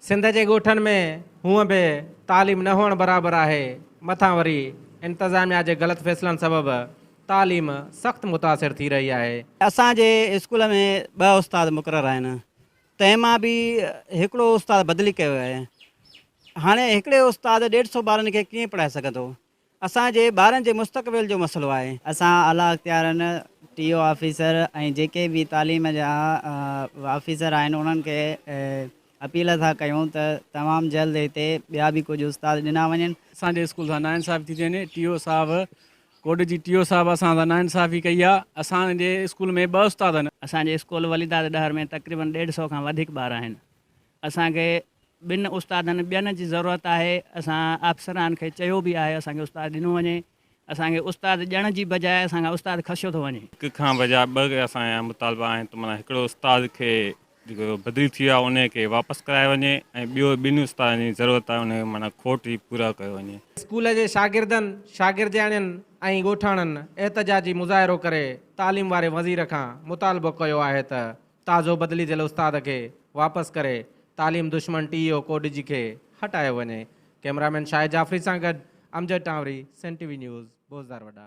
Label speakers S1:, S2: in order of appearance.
S1: सिंध के ॻोठनि में हूअं भी तालीम न हुअण बराबरि आहे, मथां वरी इंतज़ामिया जे ग़लति फ़ैसिलनि सबबि तालीम सख़्तु मुतासिर थी रही आहे।
S2: असांजे स्कूल में 2 उस्ताद मुक़ररु आहिनि, तंहिं मां बि हिकिड़ो उस्ताद बदिली कयो आहे। हाणे हिकिड़े उस्ताद 150 ॿारनि खे कीअं पढ़ाए सघंदो? असांजे ॿारनि जे मुस्तक़बिल जो मसइलो आहे।
S3: असां आला इख़्तियारनि टीओ ऑफिसर ऐं जेके बि तालीम जा ऑफिसर आहिनि उन्हनि खे अपील था कयूं त तमामु जल्द हिते ॿिया बि कुझु उस्ताद ॾिना वञनि।
S4: असांजे स्कूल सां नाइंसाफ़ी थी थी वञे। टीओ साहब कोड जी टीओ साहब असां सां नाइंसाफ़ी कई आहे। असांजे स्कूल में 2 उस्ताद आहिनि।
S3: असांजे स्कूल वलीदाद डहर में तक़रीबन 150 खां वधीक ॿार आहिनि। असांखे 2 उस्तादनि ॿियनि जी ज़रूरत आहे। असां अफ़सरान खे चयो बि आहे असांखे उस्ताद ॾिनो वञे। असांखे उस्ताद ॾियण जी बजाए असांखां उस्ताद खसियो थो वञे।
S5: हिक खां बजाए 2 असांजा मुतालबा आहिनि त माना हिकिड़ो उस्ताद खे जेको बदिली थी आहे उन खे वापसि करायो वञे ऐं ॿियो 2 उस्तादनि जी ज़रूरत आहे उन माना खोट ई पूरा कयो वञे।
S1: स्कूल जे शागिर्दनि, शागिर्दियाणियुनि ऐं ॻोठाणनि एहतजाजी मुज़ाहिरो करे तालीम वारे वज़ीर खां मुतालबो कयो आहे त ताज़ो बदिली थियल उस्ताद खे वापसि करे तालीम दुश्मन टीओ कोड जी खे हटायो वञे। कैमरामैन शाहिद जाफ़री सां गॾु Amjad Tawari, Sun TV news, Bozdar वॾा।